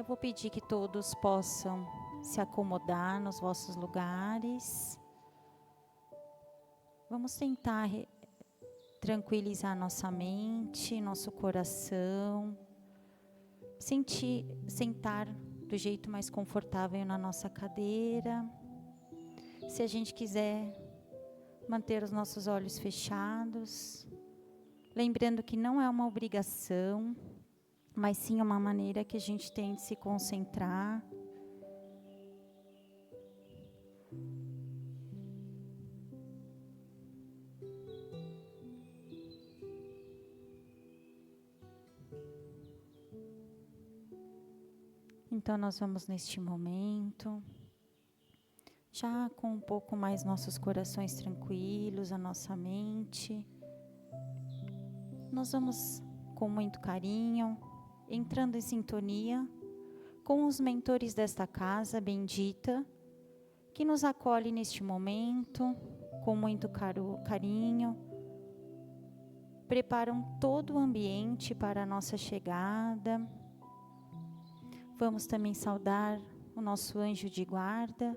Eu vou pedir que todos possam se acomodar nos vossos lugares. Vamos tentar tranquilizar nossa mente, nosso coração. Sentar do jeito mais confortável na nossa cadeira. Se a gente quiser manter os nossos olhos fechados, lembrando que não é uma obrigação, mas sim uma maneira que a gente tem de se concentrar. Então nós vamos neste momento, já com um pouco mais nossos corações tranquilos, a nossa mente. Nós vamos com muito carinho, entrando em sintonia com os mentores desta casa bendita, que nos acolhe neste momento, com muito carinho, preparam todo o ambiente para a nossa chegada. Vamos também saudar o nosso anjo de guarda,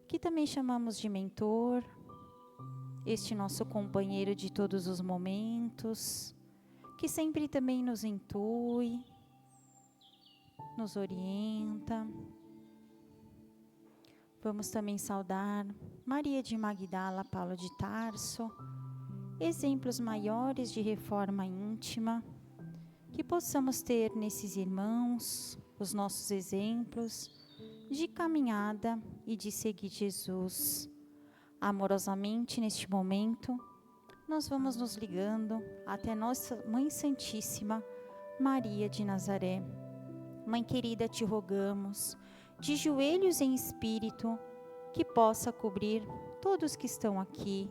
que também chamamos de mentor, este nosso companheiro de todos os momentos, que sempre também nos intui, nos orienta. Vamos também saudar Maria de Magdala, Paulo de Tarso, exemplos maiores de reforma íntima, que possamos ter nesses irmãos os nossos exemplos de caminhada e de seguir Jesus. Amorosamente, neste momento, nós vamos nos ligando até nossa Mãe Santíssima, Maria de Nazaré. Mãe querida, te rogamos, de joelhos em espírito, que possa cobrir todos que estão aqui,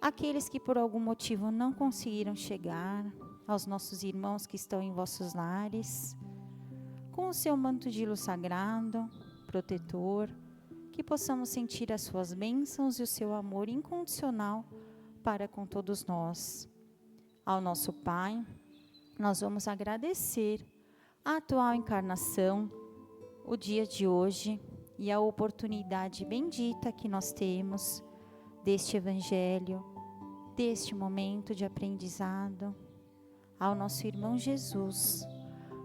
aqueles que por algum motivo não conseguiram chegar, aos nossos irmãos que estão em vossos lares, com o seu manto de luz sagrado, protetor, que possamos sentir as suas bênçãos e o seu amor incondicional para com todos nós. Ao nosso Pai, nós vamos agradecer a atual encarnação, o dia de hoje e a oportunidade bendita que nós temos deste Evangelho, deste momento de aprendizado. Ao nosso irmão Jesus,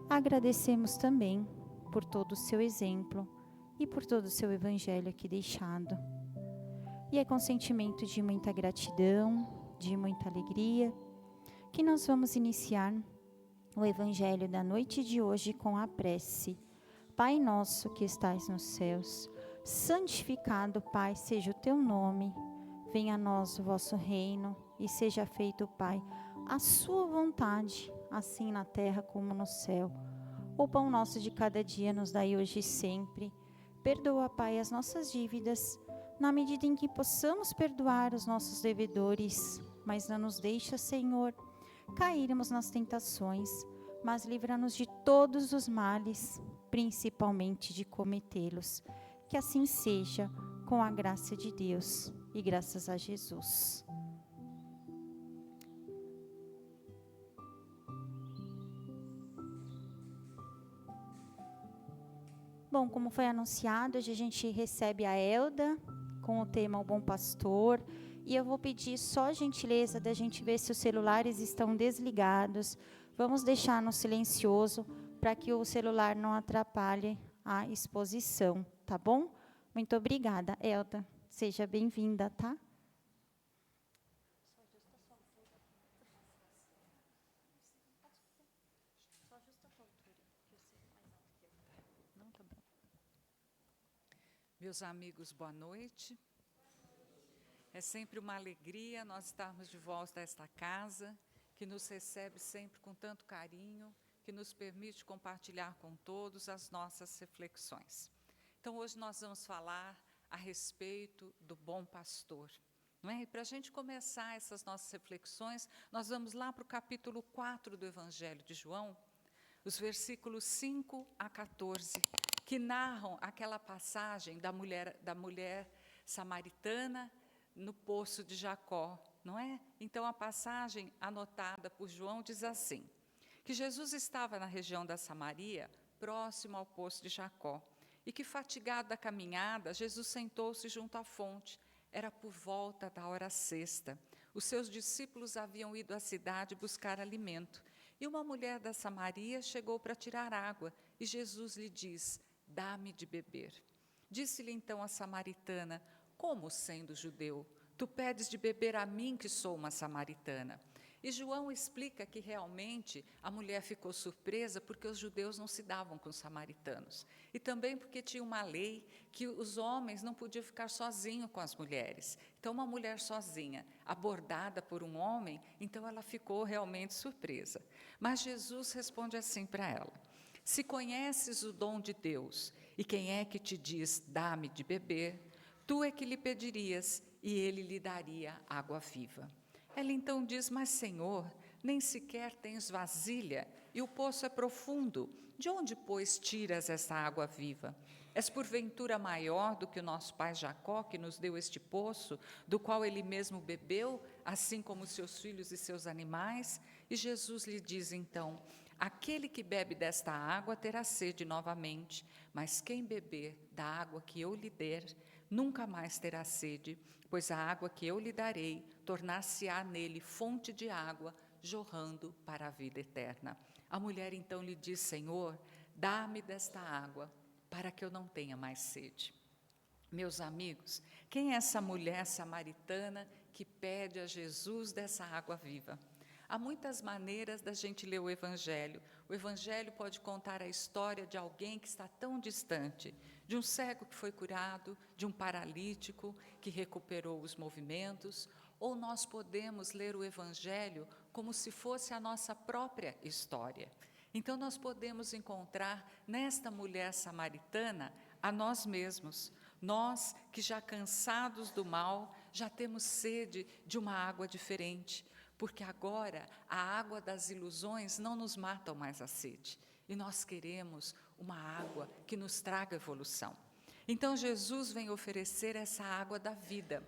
agradecemos também por todo o seu exemplo e por todo o seu Evangelho aqui deixado. E é com sentimento de muita gratidão, de muita alegria, que nós vamos iniciar o Evangelho da noite de hoje com a prece. Pai nosso que estais nos céus, santificado, Pai, seja o teu nome. Venha a nós o vosso reino e seja feito, Pai, a sua vontade, assim na terra como no céu. O pão nosso de cada dia nos dai hoje e sempre. Perdoa, Pai, as nossas dívidas, na medida em que possamos perdoar os nossos devedores. Mas não nos deixa, Senhor, cairmos nas tentações, mas livra-nos de todos os males, principalmente de cometê-los. Que assim seja, com a graça de Deus e graças a Jesus. Bom, como foi anunciado, hoje a gente recebe a Elda com o tema O Bom Pastor. E eu vou pedir só a gentileza da gente ver se os celulares estão desligados. Vamos deixar no silencioso para que o celular não atrapalhe a exposição, tá bom? Muito obrigada, Elda. Seja bem-vinda, tá? Meus amigos, boa noite. É sempre uma alegria nós estarmos de volta a esta casa, que nos recebe sempre com tanto carinho, que nos permite compartilhar com todos as nossas reflexões. Então, hoje nós vamos falar a respeito do bom pastor. Não é? E para a gente começar essas nossas reflexões, nós vamos lá para o capítulo 4 do Evangelho de João, os versículos 5 a 14, que narram aquela passagem da mulher samaritana no poço de Jacó, não é? Então, a passagem anotada por João diz assim, que Jesus estava na região da Samaria, próximo ao poço de Jacó, e que, fatigado da caminhada, Jesus sentou-se junto à fonte. Era por volta da hora sexta. Os seus discípulos haviam ido à cidade buscar alimento, e uma mulher da Samaria chegou para tirar água, e Jesus lhe diz: "Dá-me de beber." Disse-lhe então a samaritana: "Como, sendo judeu, tu pedes de beber a mim, que sou uma samaritana?" E João explica que realmente a mulher ficou surpresa porque os judeus não se davam com os samaritanos. E também porque tinha uma lei que os homens não podiam ficar sozinhos com as mulheres. Então, uma mulher sozinha, abordada por um homem, então ela ficou realmente surpresa. Mas Jesus responde assim para ela: "Se conheces o dom de Deus, e quem é que te diz, dá-me de beber, tu é que lhe pedirias, e ele lhe daria água viva." Ela então diz: "Mas, Senhor, nem sequer tens vasilha, e o poço é profundo. De onde, pois, tiras essa água viva? És porventura maior do que o nosso pai Jacó, que nos deu este poço, do qual ele mesmo bebeu, assim como seus filhos e seus animais?" E Jesus lhe diz então: "Aquele que bebe desta água terá sede novamente, mas quem beber da água que eu lhe der, nunca mais terá sede, pois a água que eu lhe darei tornar-se-á nele fonte de água, jorrando para a vida eterna." A mulher então lhe diz: "Senhor, dá-me desta água, para que eu não tenha mais sede." Meus amigos, quem é essa mulher samaritana que pede a Jesus dessa água viva? Há muitas maneiras da gente ler o Evangelho. O Evangelho pode contar a história de alguém que está tão distante, de um cego que foi curado, de um paralítico que recuperou os movimentos, ou nós podemos ler o Evangelho como se fosse a nossa própria história. Então, nós podemos encontrar nesta mulher samaritana a nós mesmos. Nós que, já cansados do mal, já temos sede de uma água diferente, porque agora a água das ilusões não nos mata mais a sede, e nós queremos uma água que nos traga evolução. Então, Jesus vem oferecer essa água da vida,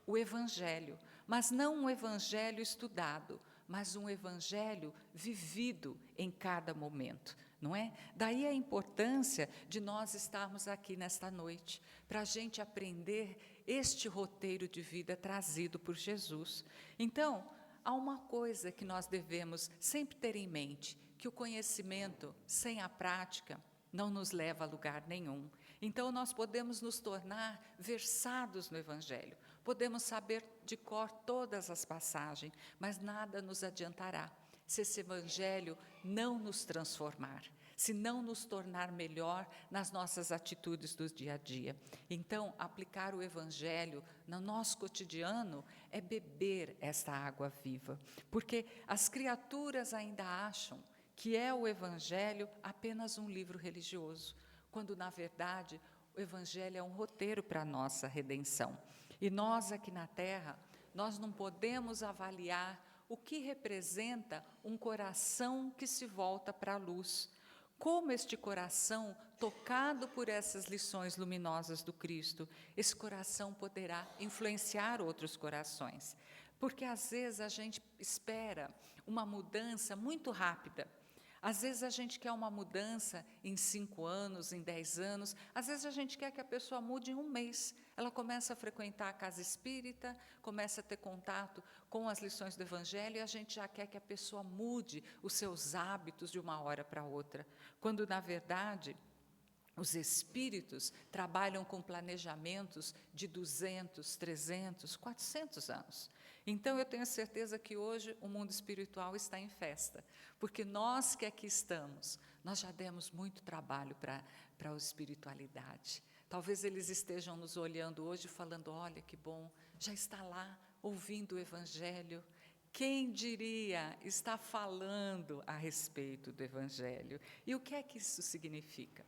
o Evangelho, mas não um Evangelho estudado, mas um Evangelho vivido em cada momento, não é? Daí a importância de nós estarmos aqui nesta noite, para a gente aprender este roteiro de vida trazido por Jesus. Então, há uma coisa que nós devemos sempre ter em mente, que o conhecimento sem a prática não nos leva a lugar nenhum. Então, nós podemos nos tornar versados no Evangelho, podemos saber de cor todas as passagens, mas nada nos adiantará se esse Evangelho não nos transformar, se não nos tornar melhor nas nossas atitudes do dia a dia. Então, aplicar o Evangelho no nosso cotidiano é beber esta água viva, porque as criaturas ainda acham que é o Evangelho apenas um livro religioso, quando, na verdade, o Evangelho é um roteiro para a nossa redenção. E nós, aqui na Terra, nós não podemos avaliar o que representa um coração que se volta para a luz. Como este coração, tocado por essas lições luminosas do Cristo, esse coração poderá influenciar outros corações. Porque, às vezes, a gente espera uma mudança muito rápida. Às vezes a gente quer uma mudança em 5 anos, em 10 anos. Às vezes a gente quer que a pessoa mude em um mês. Ela começa a frequentar a casa espírita, começa a ter contato com as lições do Evangelho, e a gente já quer que a pessoa mude os seus hábitos de uma hora para outra. Quando, na verdade, os espíritos trabalham com planejamentos de 200, 300, 400 anos. Então, eu tenho certeza que hoje o mundo espiritual está em festa, porque nós que aqui estamos, nós já demos muito trabalho para a espiritualidade. Talvez eles estejam nos olhando hoje falando: olha que bom, já está lá ouvindo o Evangelho. Quem diria está falando a respeito do Evangelho? E o que é que isso significa?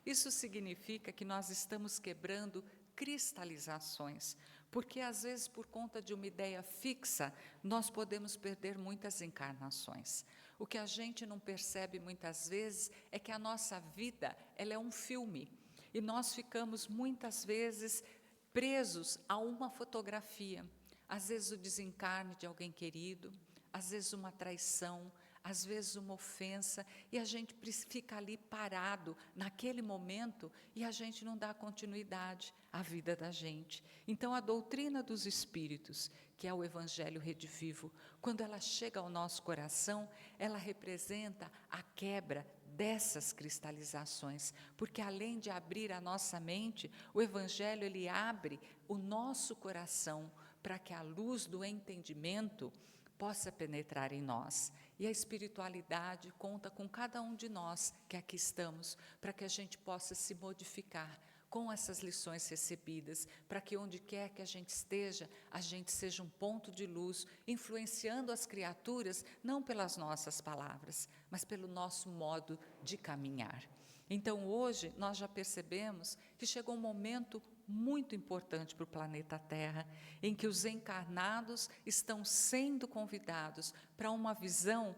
Isso significa que nós estamos quebrando cristalizações, porque às vezes, por conta de uma ideia fixa, nós podemos perder muitas encarnações. O que a gente não percebe muitas vezes é que a nossa vida, ela é um filme, e nós ficamos muitas vezes presos a uma fotografia. Às vezes o desencarne de alguém querido, às vezes uma traição, às vezes uma ofensa, e a gente fica ali parado naquele momento e a gente não dá continuidade à vida da gente. Então, a doutrina dos Espíritos, que é o Evangelho Redivivo, quando ela chega ao nosso coração, ela representa a quebra dessas cristalizações, porque além de abrir a nossa mente, o Evangelho ele abre o nosso coração para que a luz do entendimento possa penetrar em nós. E a espiritualidade conta com cada um de nós que aqui estamos, para que a gente possa se modificar com essas lições recebidas, para que onde quer que a gente esteja, a gente seja um ponto de luz, influenciando as criaturas, não pelas nossas palavras, mas pelo nosso modo de caminhar. Então, hoje, nós já percebemos que chegou um momento muito importante para o planeta Terra, em que os encarnados estão sendo convidados para uma visão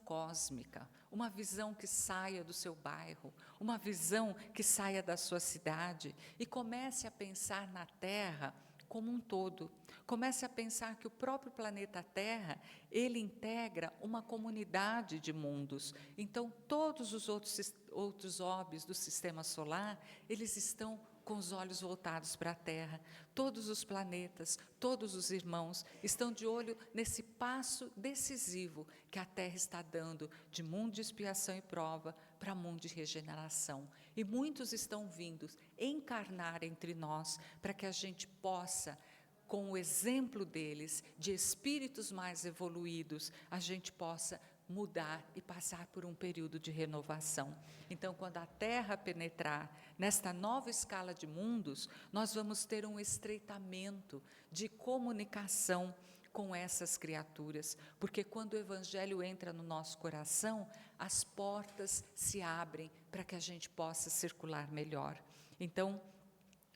cósmica, uma visão que saia do seu bairro, uma visão que saia da sua cidade e comece a pensar na Terra como um todo. Comece a pensar que o próprio planeta Terra, ele integra uma comunidade de mundos. Então, todos os outros orbes do Sistema Solar, eles estão com os olhos voltados para a Terra. Todos os planetas, todos os irmãos estão de olho nesse passo decisivo que a Terra está dando de mundo de expiação e prova para mundo de regeneração. E muitos estão vindo encarnar entre nós para que a gente possa, com o exemplo deles, de espíritos mais evoluídos, a gente possa mudar e passar por um período de renovação. Então, quando a Terra penetrar nesta nova escala de mundos, nós vamos ter um estreitamento de comunicação com essas criaturas, porque quando o Evangelho entra no nosso coração, as portas se abrem para que a gente possa circular melhor. Então,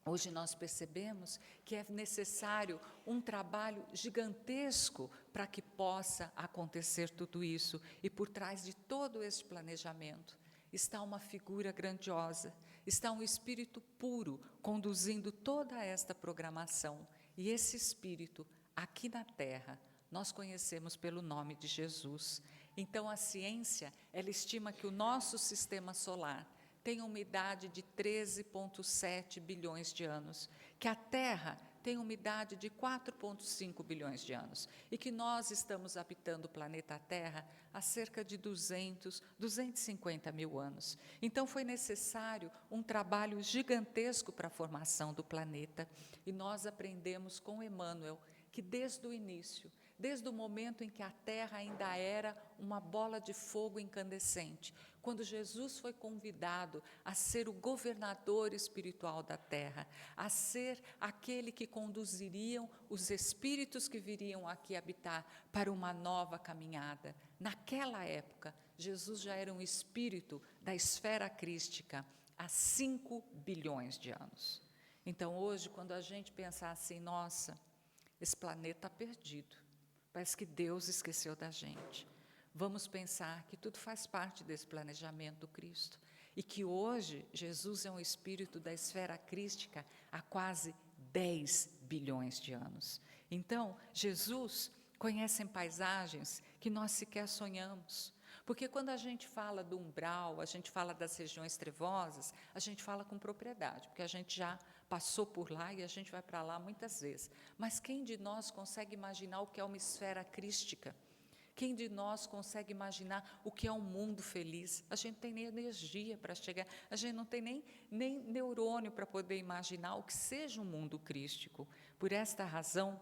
hoje nós percebemos que é necessário um trabalho gigantesco para que possa acontecer tudo isso. E por trás de todo este planejamento está uma figura grandiosa, está um espírito puro conduzindo toda esta programação. E esse espírito, aqui na Terra, nós conhecemos pelo nome de Jesus. Então a ciência, ela estima que o nosso sistema solar tem uma idade de 13,7 bilhões de anos, que a Terra tem uma idade de 4,5 bilhões de anos, e que nós estamos habitando o planeta Terra há cerca de 250 mil anos. Então foi necessário um trabalho gigantesco para a formação do planeta, e nós aprendemos com Emmanuel que desde o início, desde o momento em que a Terra ainda era uma bola de fogo incandescente, quando Jesus foi convidado a ser o governador espiritual da Terra, a ser aquele que conduziriam os espíritos que viriam aqui habitar para uma nova caminhada. Naquela época, Jesus já era um espírito da esfera crística há 5 bilhões de anos. Então, hoje, quando a gente pensar assim, nossa, esse planeta está perdido, parece que Deus esqueceu da gente. Vamos pensar que tudo faz parte desse planejamento do Cristo e que hoje Jesus é um espírito da esfera crística há quase 10 bilhões de anos. Então, Jesus conhece paisagens que nós sequer sonhamos. Porque quando a gente fala do umbral, a gente fala das regiões trevosas, a gente fala com propriedade, porque a gente já passou por lá e a gente vai para lá muitas vezes. Mas quem de nós consegue imaginar o que é uma esfera crística? Quem de nós consegue imaginar o que é um mundo feliz? A gente não tem nem energia para chegar, a gente não tem nem neurônio para poder imaginar o que seja um mundo crístico. Por esta razão,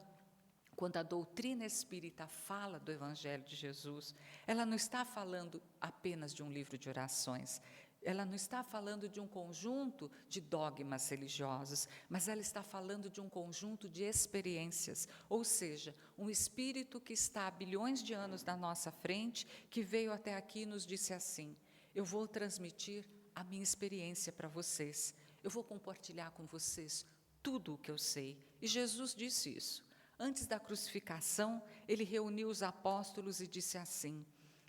quando a doutrina espírita fala do Evangelho de Jesus, ela não está falando apenas de um livro de orações, ela não está falando de um conjunto de dogmas religiosos, mas ela está falando de um conjunto de experiências, ou seja, um espírito que está há bilhões de anos na nossa frente, que veio até aqui e nos disse assim: eu vou transmitir a minha experiência para vocês, eu vou compartilhar com vocês tudo o que eu sei. E Jesus disse isso. Antes da crucificação, ele reuniu os apóstolos e disse assim: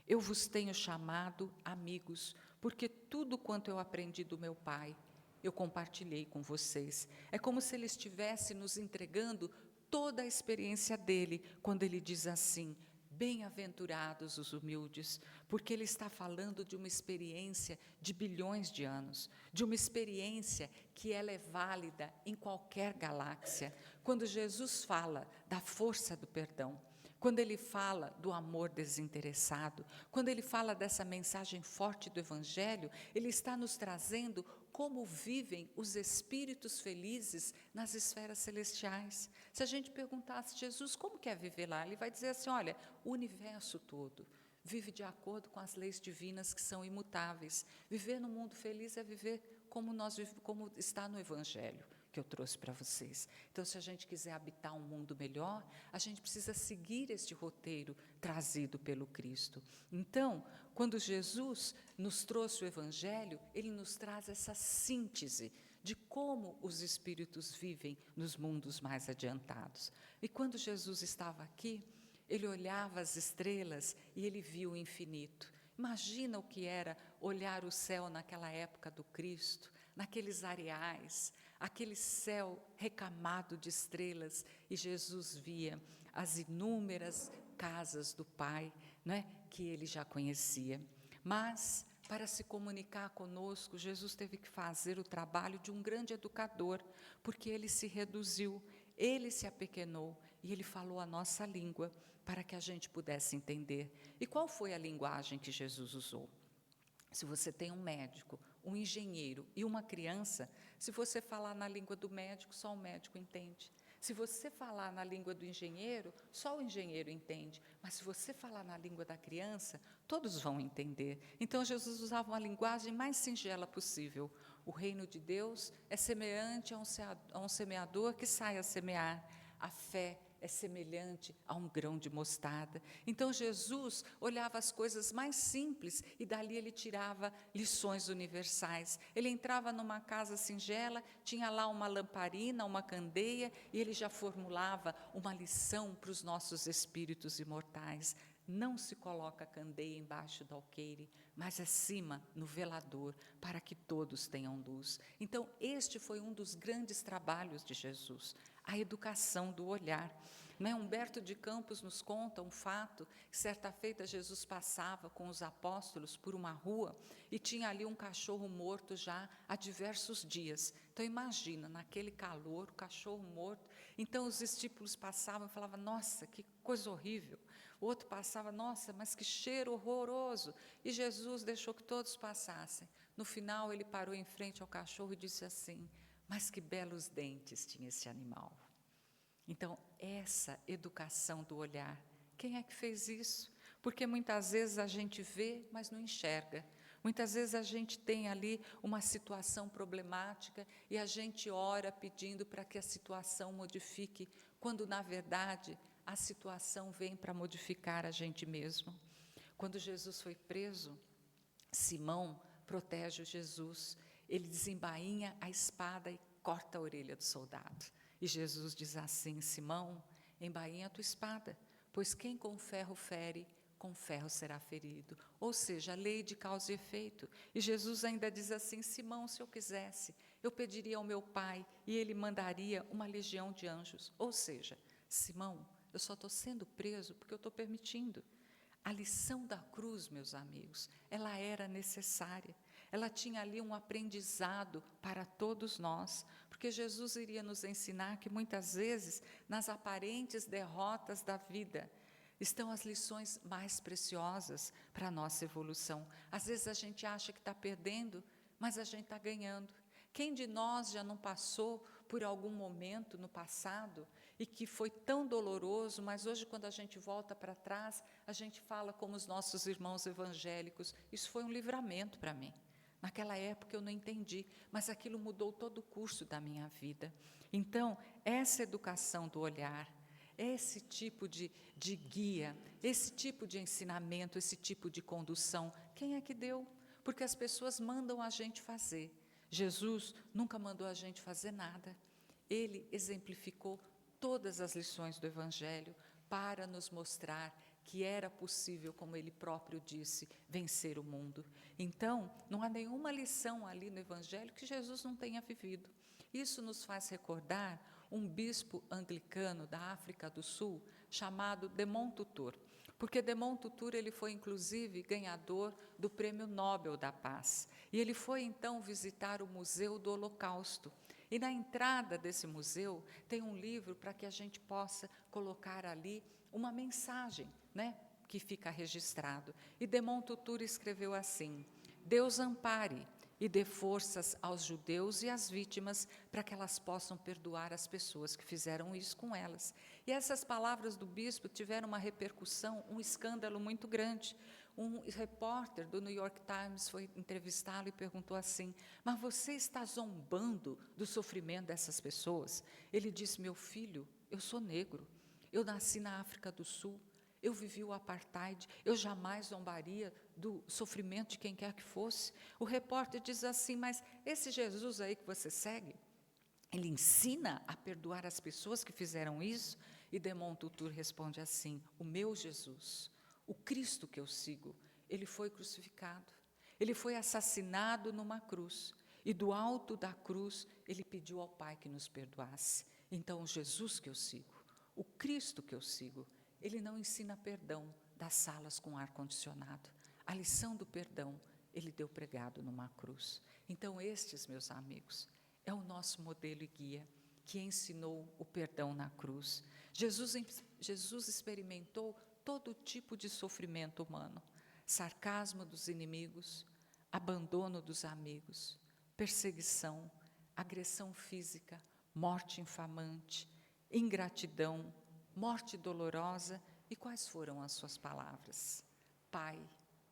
eu vos tenho chamado amigos, porque tudo quanto eu aprendi do meu Pai, eu compartilhei com vocês. É como se ele estivesse nos entregando toda a experiência dele, quando ele diz assim: Bem-aventurados os humildes, porque ele está falando de uma experiência de bilhões de anos, de uma experiência que ela é válida em qualquer galáxia. Quando Jesus fala da força do perdão, quando ele fala do amor desinteressado, quando ele fala dessa mensagem forte do Evangelho, ele está nos trazendo como vivem os espíritos felizes nas esferas celestiais. Se a gente perguntasse, Jesus, como que é viver lá? Ele vai dizer assim, olha, o universo todo vive de acordo com as leis divinas que são imutáveis. Viver no mundo feliz é viver como está no Evangelho que eu trouxe para vocês. Então, se a gente quiser habitar um mundo melhor, a gente precisa seguir este roteiro trazido pelo Cristo. Então, quando Jesus nos trouxe o Evangelho, ele nos traz essa síntese de como os espíritos vivem nos mundos mais adiantados. E quando Jesus estava aqui, ele olhava as estrelas e ele viu o infinito. Imagina o que era olhar o céu naquela época do Cristo, naqueles areais, aquele céu recamado de estrelas, e Jesus via as inúmeras casas do Pai, não é, que ele já conhecia. Mas, para se comunicar conosco, Jesus teve que fazer o trabalho de um grande educador, porque ele se reduziu, ele se apequenou, e ele falou a nossa língua, para que a gente pudesse entender. E qual foi a linguagem que Jesus usou? Se você tem um médico, um engenheiro e uma criança, se você falar na língua do médico, só o médico entende. Se você falar na língua do engenheiro, só o engenheiro entende. Mas se você falar na língua da criança, todos vão entender. Então, Jesus usava uma linguagem mais singela possível. O reino de Deus é semelhante a um semeador que sai a semear. A fé é semelhante a um grão de mostarda. Então, Jesus olhava as coisas mais simples e dali ele tirava lições universais. Ele entrava numa casa singela, tinha lá uma lamparina, uma candeia, e ele já formulava uma lição para os nossos espíritos imortais. Não se coloca a candeia embaixo do alqueire, mas acima, no velador, para que todos tenham luz. Então, este foi um dos grandes trabalhos de Jesus, a educação do olhar. Humberto de Campos nos conta um fato, que certa feita Jesus passava com os apóstolos por uma rua e tinha ali um cachorro morto já há diversos dias. Então imagina, naquele calor, o cachorro morto. Então os discípulos passavam e falavam, nossa, que coisa horrível. O outro passava, nossa, mas que cheiro horroroso. E Jesus deixou que todos passassem. No final ele parou em frente ao cachorro e disse assim, mas que belos dentes tinha esse animal. Então, essa educação do olhar, quem é que fez isso? Porque muitas vezes a gente vê, mas não enxerga. Muitas vezes a gente tem ali uma situação problemática e a gente ora pedindo para que a situação modifique, quando na verdade a situação vem para modificar a gente mesmo. Quando Jesus foi preso, Simão protege Jesus, ele desembainha a espada e corta a orelha do soldado. E Jesus diz assim, Simão, embainha a tua espada, pois quem com ferro fere, com ferro será ferido. Ou seja, a lei de causa e efeito. E Jesus ainda diz assim, Simão, se eu quisesse, eu pediria ao meu Pai e ele mandaria uma legião de anjos. Ou seja, Simão, eu só estou sendo preso porque eu estou permitindo. A lição da cruz, meus amigos, ela era necessária. Ela tinha ali um aprendizado para todos nós, porque Jesus iria nos ensinar que muitas vezes, nas aparentes derrotas da vida, estão as lições mais preciosas para a nossa evolução. Às vezes a gente acha que está perdendo, mas a gente está ganhando. Quem de nós já não passou por algum momento no passado e que foi tão doloroso, mas hoje quando a gente volta para trás, a gente fala como os nossos irmãos evangélicos, isso foi um livramento para mim. Naquela época eu não entendi, mas aquilo mudou todo o curso da minha vida. Então, essa educação do olhar, esse tipo de guia, esse tipo de ensinamento, esse tipo de condução, quem é que deu? Porque as pessoas mandam a gente fazer. Jesus nunca mandou a gente fazer nada. Ele exemplificou todas as lições do Evangelho para nos mostrar que era possível, como ele próprio disse, vencer o mundo. Então, não há nenhuma lição ali no Evangelho que Jesus não tenha vivido. Isso nos faz recordar um bispo anglicano da África do Sul, chamado Desmond Tutu. Porque Desmond Tutu ele foi, inclusive, ganhador do Prêmio Nobel da Paz. E ele foi, então, visitar o Museu do Holocausto. E na entrada desse museu tem um livro para que a gente possa colocar ali uma mensagem, né, que fica registrado. E Desmond Tutu escreveu assim: Deus ampare e dê forças aos judeus e às vítimas para que elas possam perdoar as pessoas que fizeram isso com elas. E essas palavras do bispo tiveram uma repercussão, um escândalo muito grande. Um repórter do New York Times foi entrevistá-lo e perguntou assim: mas você está zombando do sofrimento dessas pessoas? Ele disse: meu filho, eu sou negro, eu nasci na África do Sul, eu vivi o apartheid, eu jamais zombaria do sofrimento de quem quer que fosse. O repórter diz assim: mas esse Jesus aí que você segue, ele ensina a perdoar as pessoas que fizeram isso? E Desmond Tutu responde assim: o meu Jesus, o Cristo que eu sigo, ele foi crucificado, ele foi assassinado numa cruz, e do alto da cruz ele pediu ao Pai que nos perdoasse. Então o Jesus que eu sigo, o Cristo que eu sigo, ele não ensina perdão das salas com ar-condicionado. A lição do perdão, ele deu pregado numa cruz. Então, estes, meus amigos, é o nosso modelo e guia, que ensinou o perdão na cruz. Jesus experimentou todo tipo de sofrimento humano: sarcasmo dos inimigos, abandono dos amigos, perseguição, agressão física, morte infamante, ingratidão, morte dolorosa. E quais foram as suas palavras? Pai,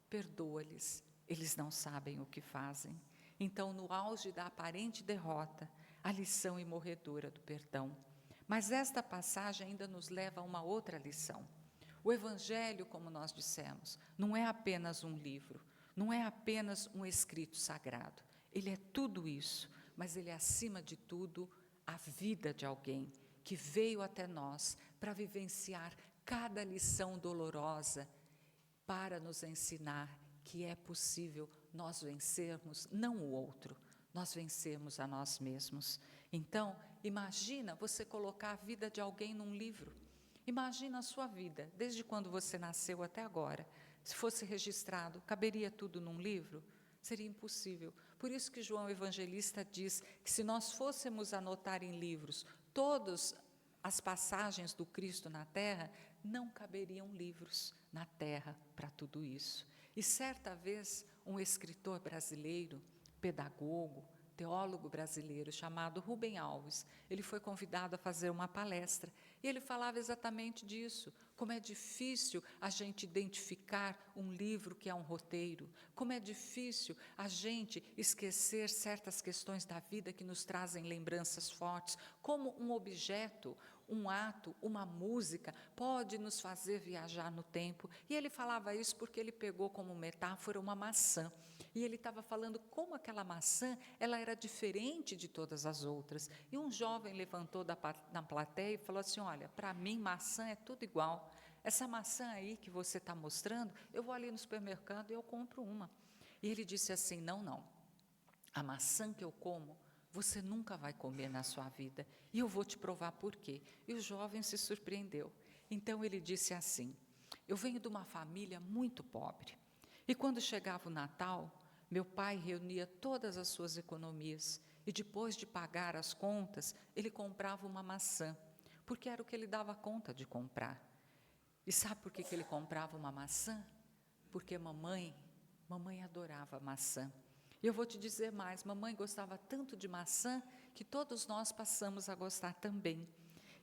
perdoa-lhes, eles não sabem o que fazem. Então, no auge da aparente derrota, a lição imorredora do perdão. Mas esta passagem ainda nos leva a uma outra lição. O Evangelho, como nós dissemos, não é apenas um livro, não é apenas um escrito sagrado. Ele é tudo isso, mas ele é, acima de tudo, a vida de alguém que veio até nós para vivenciar cada lição dolorosa, para nos ensinar que é possível nós vencermos não o outro, nós vencermos a nós mesmos. Então, imagina você colocar a vida de alguém num livro. Imagina a sua vida, desde quando você nasceu até agora. Se fosse registrado, caberia tudo num livro? Seria impossível. Por isso que João Evangelista diz que se nós fôssemos anotar em livros todas as passagens do Cristo na Terra, não caberiam livros na Terra para tudo isso. E certa vez, um escritor brasileiro, pedagogo, teólogo brasileiro, chamado Rubem Alves, ele foi convidado a fazer uma palestra, e ele falava exatamente disso, como é difícil a gente identificar um livro que é um roteiro, como é difícil a gente esquecer certas questões da vida que nos trazem lembranças fortes, como um objeto, um ato, uma música pode nos fazer viajar no tempo. E ele falava isso porque ele pegou como metáfora uma maçã. E ele estava falando como aquela maçã ela era diferente de todas as outras. E um jovem levantou na plateia e falou assim: olha, para mim maçã é tudo igual. Essa maçã aí que você está mostrando, eu vou ali no supermercado e eu compro uma. E ele disse assim: não, não. A maçã que eu como, você nunca vai comer na sua vida, e eu vou te provar por quê. E o jovem se surpreendeu. Então ele disse assim: eu venho de uma família muito pobre, e quando chegava o Natal, meu pai reunia todas as suas economias, e depois de pagar as contas, ele comprava uma maçã, porque era o que ele dava conta de comprar. E sabe por que ele comprava uma maçã? Porque mamãe adorava maçã. E eu vou te dizer mais, mamãe gostava tanto de maçã que todos nós passamos a gostar também.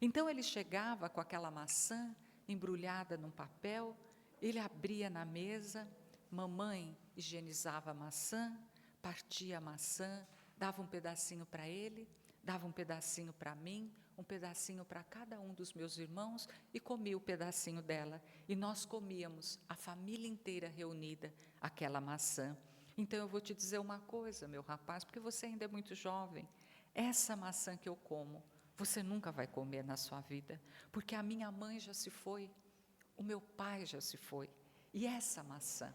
Então ele chegava com aquela maçã embrulhada num papel, ele abria na mesa, mamãe higienizava a maçã, partia a maçã, dava um pedacinho para ele, dava um pedacinho para mim, um pedacinho para cada um dos meus irmãos e comia o pedacinho dela. E nós comíamos, a família inteira reunida, aquela maçã. Então eu vou te dizer uma coisa, meu rapaz, porque você ainda é muito jovem. Essa maçã que eu como, você nunca vai comer na sua vida, porque a minha mãe já se foi, o meu pai já se foi. E essa maçã,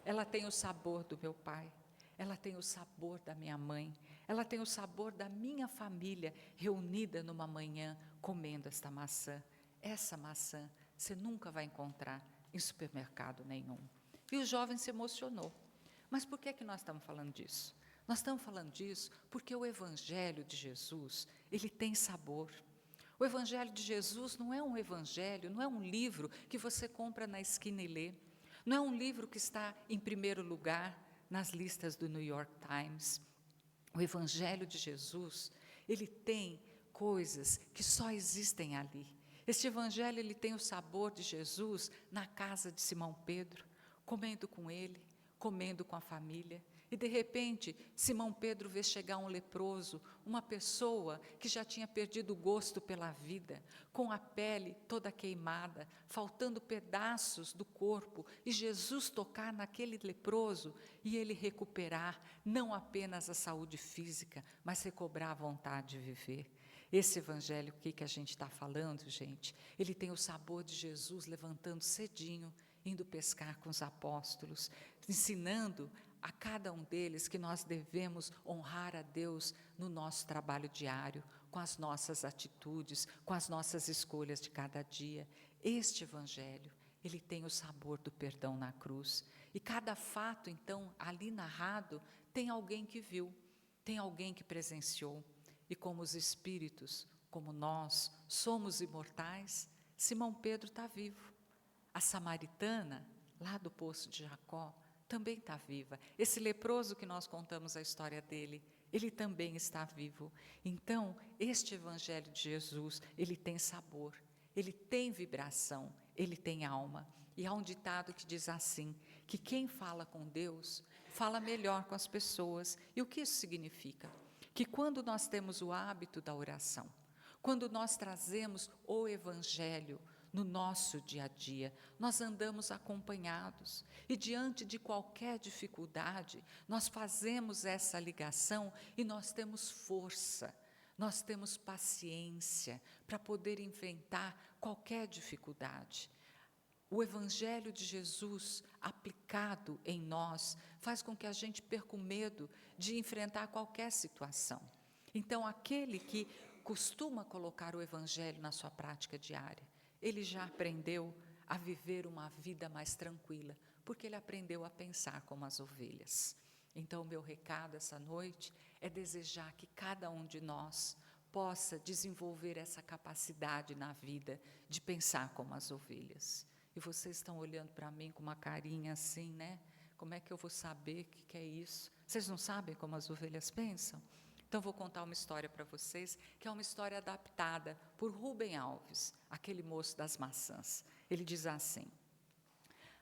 ela tem o sabor do meu pai, ela tem o sabor da minha mãe, ela tem o sabor da minha família reunida numa manhã comendo esta maçã. Essa maçã você nunca vai encontrar em supermercado nenhum. E o jovem se emocionou. Mas por que nós estamos falando disso? Nós estamos falando disso porque o Evangelho de Jesus, ele tem sabor. O Evangelho de Jesus não é um evangelho, não é um livro que você compra na esquina e lê. Não é um livro que está em primeiro lugar nas listas do New York Times. O Evangelho de Jesus, ele tem coisas que só existem ali. Este Evangelho, ele tem o sabor de Jesus na casa de Simão Pedro, comendo com ele, comendo com a família. E de repente, Simão Pedro vê chegar um leproso, uma pessoa que já tinha perdido o gosto pela vida, com a pele toda queimada, faltando pedaços do corpo, e Jesus tocar naquele leproso e ele recuperar não apenas a saúde física, mas recobrar a vontade de viver. Esse evangelho que a gente está falando, gente, ele tem o sabor de Jesus levantando cedinho, indo pescar com os apóstolos, ensinando a cada um deles que nós devemos honrar a Deus no nosso trabalho diário, com as nossas atitudes, com as nossas escolhas de cada dia. Este evangelho, ele tem o sabor do perdão na cruz. E cada fato, então, ali narrado, tem alguém que viu, tem alguém que presenciou. E como os espíritos, como nós, somos imortais, Simão Pedro está vivo. A samaritana, lá do poço de Jacó, também está viva. Esse leproso que nós contamos a história dele, ele também está vivo. Então, este evangelho de Jesus, ele tem sabor, ele tem vibração, ele tem alma. E há um ditado que diz assim, que quem fala com Deus, fala melhor com as pessoas. E o que isso significa? Que quando nós temos o hábito da oração, quando nós trazemos o evangelho no nosso dia a dia, nós andamos acompanhados e diante de qualquer dificuldade, nós fazemos essa ligação e nós temos força, nós temos paciência para poder enfrentar qualquer dificuldade. O Evangelho de Jesus aplicado em nós faz com que a gente perca o medo de enfrentar qualquer situação. Então, aquele que costuma colocar o Evangelho na sua prática diária, ele já aprendeu a viver uma vida mais tranquila, porque ele aprendeu a pensar como as ovelhas. Então, o meu recado essa noite é desejar que cada um de nós possa desenvolver essa capacidade na vida de pensar como as ovelhas. E vocês estão olhando para mim com uma carinha assim, né? Como é que eu vou saber o que é isso? Vocês não sabem como as ovelhas pensam? Então, vou contar uma história para vocês, que é uma história adaptada por Rubem Alves, aquele moço das maçãs. Ele diz assim: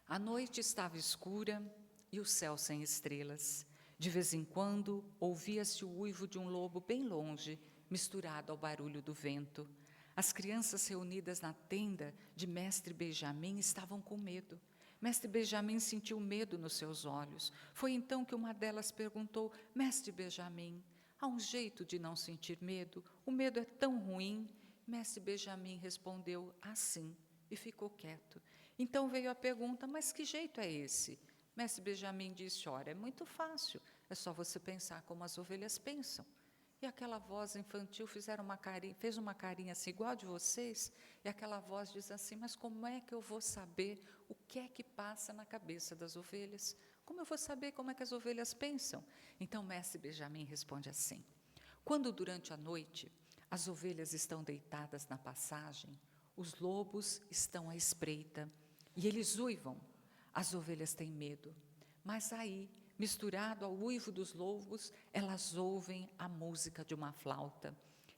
a noite estava escura e o céu sem estrelas. De vez em quando, ouvia-se o uivo de um lobo bem longe, misturado ao barulho do vento. As crianças reunidas na tenda de Mestre Benjamim estavam com medo. Mestre Benjamim sentiu medo nos seus olhos. Foi então que uma delas perguntou: Mestre Benjamim, há um jeito de não sentir medo? O medo é tão ruim. Mestre Benjamim respondeu: assim, e ficou quieto. Então veio a pergunta: mas que jeito é esse? Mestre Benjamim disse: olha, é muito fácil, é só você pensar como as ovelhas pensam. E aquela voz infantil fez uma carinha assim, igual a de vocês, e aquela voz diz assim: mas como é que eu vou saber o que é que passa na cabeça das ovelhas? Como eu vou saber como é que as ovelhas pensam? Então, Mestre Benjamim responde assim: quando durante a noite as ovelhas estão deitadas na passagem, os lobos estão à espreita e eles uivam. As ovelhas têm medo, mas aí, misturado ao uivo dos lobos, elas ouvem a música de uma flauta.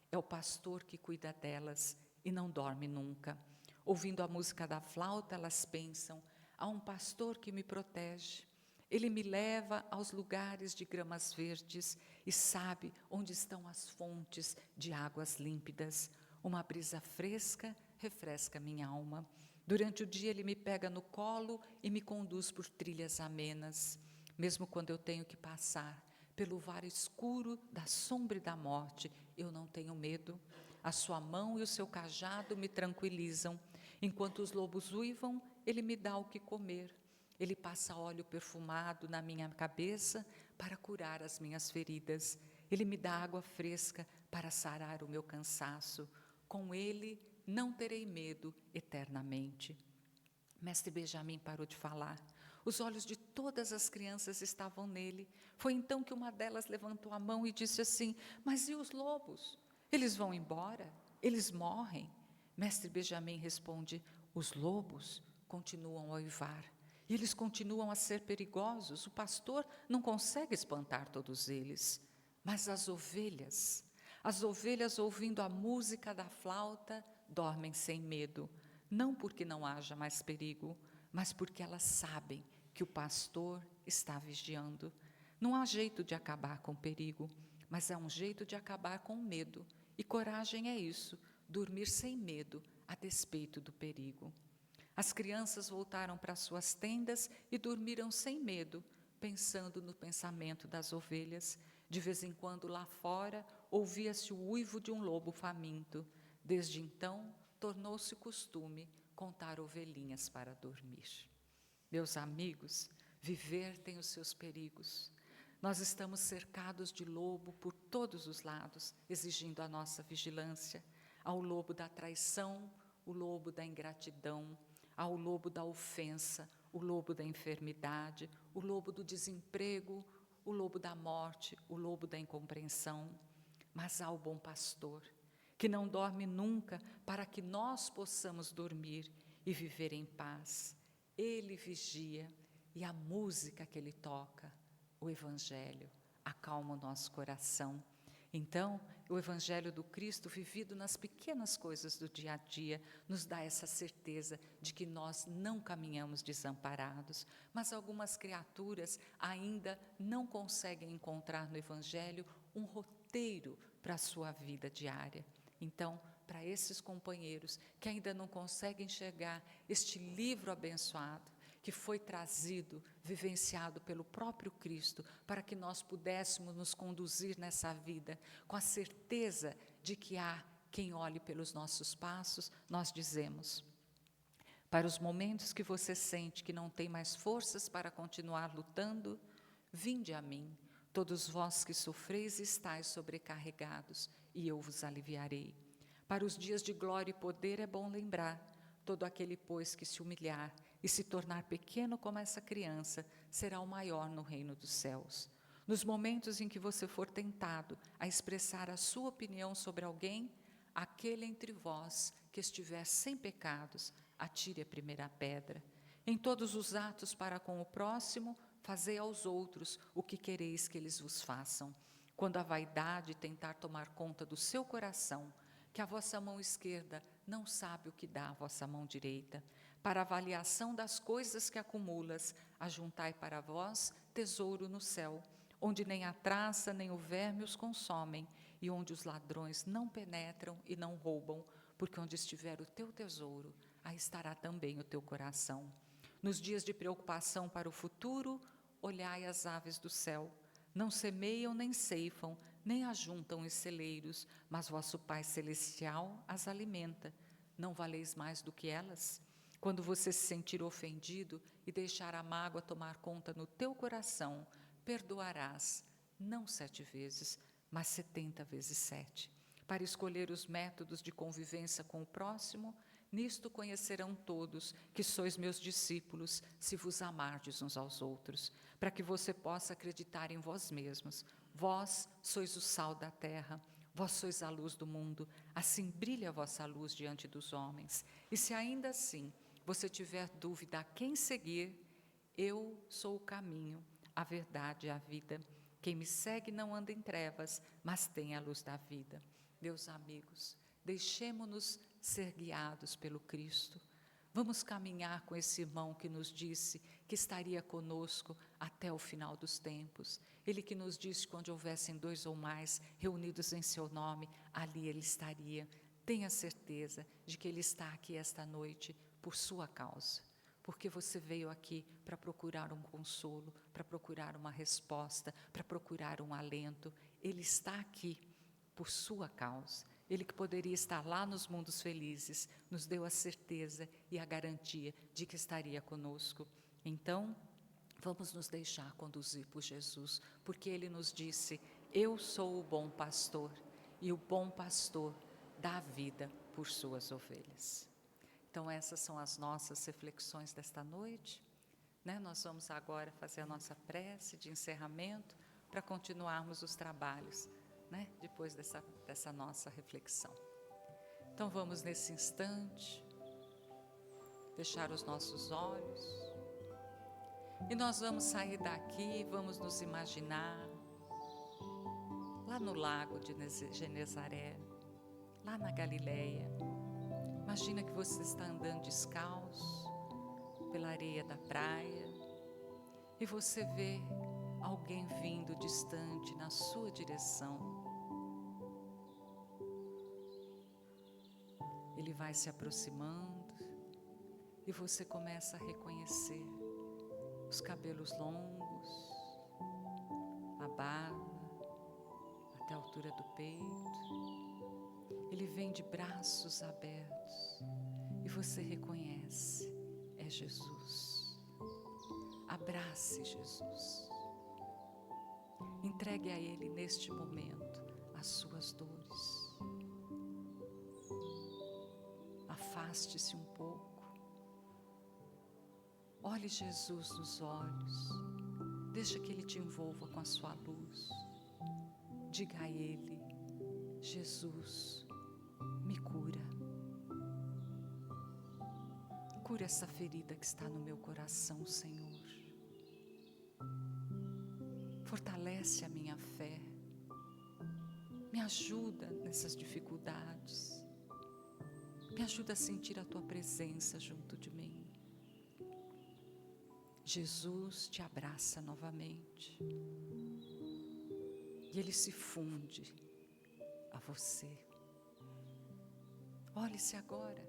É o pastor que cuida delas e não dorme nunca. Ouvindo a música da flauta, elas pensam: há um pastor que me protege. Ele me leva aos lugares de gramas verdes e sabe onde estão as fontes de águas límpidas. Uma brisa fresca refresca minha alma. Durante o dia ele me pega no colo e me conduz por trilhas amenas. Mesmo quando eu tenho que passar pelo vale escuro da sombra e da morte, eu não tenho medo. A sua mão e o seu cajado me tranquilizam. Enquanto os lobos uivam, ele me dá o que comer. Ele passa óleo perfumado na minha cabeça para curar as minhas feridas. Ele me dá água fresca para sarar o meu cansaço. Com ele não terei medo eternamente. Mestre Benjamin parou de falar. Os olhos de todas as crianças estavam nele. Foi então que uma delas levantou a mão e disse assim: mas e os lobos? Eles vão embora? Eles morrem? Mestre Benjamin responde: os lobos continuam a uivar. E eles continuam a ser perigosos. O pastor não consegue espantar todos eles. Mas as ovelhas, ouvindo a música da flauta, dormem sem medo. Não porque não haja mais perigo, mas porque elas sabem que o pastor está vigiando. Não há jeito de acabar com o perigo, mas é um jeito de acabar com o medo. E coragem é isso, dormir sem medo, a despeito do perigo. As crianças voltaram para suas tendas e dormiram sem medo, pensando no pensamento das ovelhas. De vez em quando, lá fora, ouvia-se o uivo de um lobo faminto. Desde então, tornou-se costume contar ovelhinhas para dormir. Meus amigos, viver tem os seus perigos. Nós estamos cercados de lobo por todos os lados, exigindo a nossa vigilância. Há o lobo da traição, o lobo da ingratidão, há o lobo da ofensa, o lobo da enfermidade, o lobo do desemprego, o lobo da morte, o lobo da incompreensão. Mas há o bom pastor, que não dorme nunca para que nós possamos dormir e viver em paz. Ele vigia e a música que ele toca, o Evangelho, acalma o nosso coração. Então, o Evangelho do Cristo, vivido nas pequenas coisas do dia a dia, nos dá essa certeza de que nós não caminhamos desamparados, mas algumas criaturas ainda não conseguem encontrar no Evangelho um roteiro para a sua vida diária. Então, para esses companheiros que ainda não conseguem enxergar este livro abençoado, que foi trazido, vivenciado pelo próprio Cristo, para que nós pudéssemos nos conduzir nessa vida, com a certeza de que há quem olhe pelos nossos passos, nós dizemos: para os momentos que você sente que não tem mais forças para continuar lutando, vinde a mim, todos vós que sofreis e estáis sobrecarregados, e eu vos aliviarei. Para os dias de glória e poder é bom lembrar: todo aquele, pois, que se humilhar e se tornar pequeno como essa criança, será o maior no reino dos céus. Nos momentos em que você for tentado a expressar a sua opinião sobre alguém, aquele entre vós que estiver sem pecados, atire a primeira pedra. Em todos os atos para com o próximo, fazei aos outros o que quereis que eles vos façam. Quando a vaidade tentar tomar conta do seu coração, que a vossa mão esquerda não sabe o que dá a vossa mão direita. Para avaliação das coisas que acumulas, ajuntai para vós tesouro no céu, onde nem a traça nem o verme os consomem, e onde os ladrões não penetram e não roubam, porque onde estiver o teu tesouro, aí estará também o teu coração. Nos dias de preocupação para o futuro, olhai as aves do céu. Não semeiam nem ceifam, nem ajuntam em celeiros, mas vosso Pai Celestial as alimenta. Não valeis mais do que elas? Quando você se sentir ofendido e deixar a mágoa tomar conta no teu coração, perdoarás, não 7 vezes, mas 70 vezes 7. Para escolher os métodos de convivência com o próximo, nisto conhecerão todos que sois meus discípulos, se vos amardes uns aos outros, para que você possa acreditar em vós mesmos. Vós sois o sal da terra, vós sois a luz do mundo, assim brilha a vossa luz diante dos homens. E se ainda assim você tiver dúvida a quem seguir, eu sou o caminho, a verdade e a vida. Quem me segue não anda em trevas, mas tem a luz da vida. Meus amigos, deixemo-nos ser guiados pelo Cristo. Vamos caminhar com esse irmão que nos disse que estaria conosco até o final dos tempos. Ele que nos disse que onde houvessem 2 ou mais reunidos em seu nome, ali ele estaria. Tenha certeza de que ele está aqui esta noite por sua causa. Porque você veio aqui para procurar um consolo, para procurar uma resposta, para procurar um alento. Ele está aqui por sua causa. Ele que poderia estar lá nos mundos felizes, nos deu a certeza e a garantia de que estaria conosco. Então, vamos nos deixar conduzir por Jesus, porque Ele nos disse: eu sou o bom pastor, e o bom pastor dá a vida por suas ovelhas. Então essas são as nossas reflexões desta noite, né? Nós vamos agora fazer a nossa prece de encerramento para continuarmos os trabalhos, né? Depois dessa nossa reflexão. Então vamos nesse instante fechar os nossos olhos e nós vamos sair daqui, vamos nos imaginar lá no lago de Genezaré, lá na Galileia. Imagina que você está andando descalço pela areia da praia e você vê alguém vindo distante na sua direção. Ele vai se aproximando e você começa a reconhecer os cabelos longos, a barba até a altura do peito. Ele vem de braços abertos e você reconhece, é Jesus. Abrace Jesus. Entregue a Ele neste momento as suas dores. Afaste-se um pouco. Olhe Jesus nos olhos. Deixa que Ele te envolva com a sua luz. Diga a Ele: Jesus, me cura. Cura essa ferida que está no meu coração, Senhor. Fortalece a minha fé. Me ajuda nessas dificuldades. Me ajuda a sentir a Tua presença junto de mim. Jesus te abraça novamente. E Ele se funde a você. Olhe-se agora.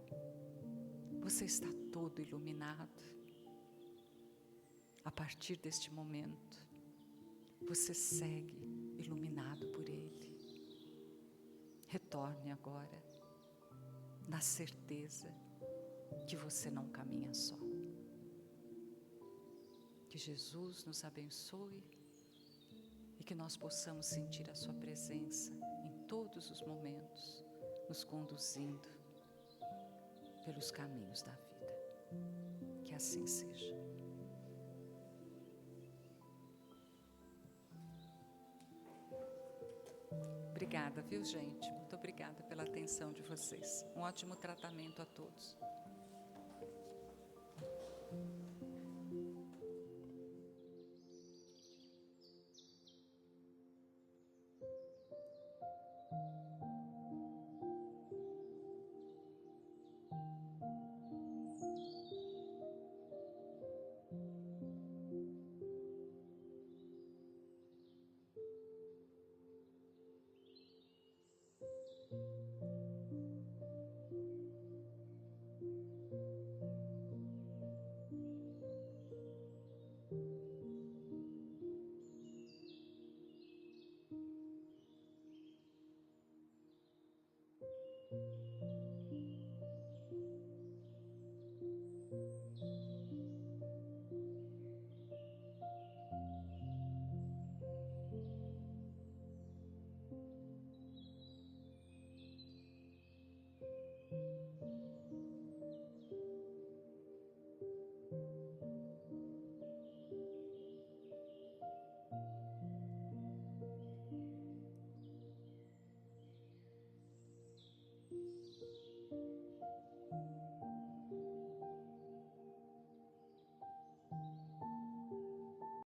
Você está todo iluminado. A partir deste momento, você segue iluminado por Ele. Retorne agora, na certeza que você não caminha só. Que Jesus nos abençoe e que nós possamos sentir a Sua presença em todos os momentos, nos conduzindo pelos caminhos da vida. Que assim seja. Obrigada, viu, gente? Muito obrigada pela atenção de vocês. Um ótimo tratamento a todos.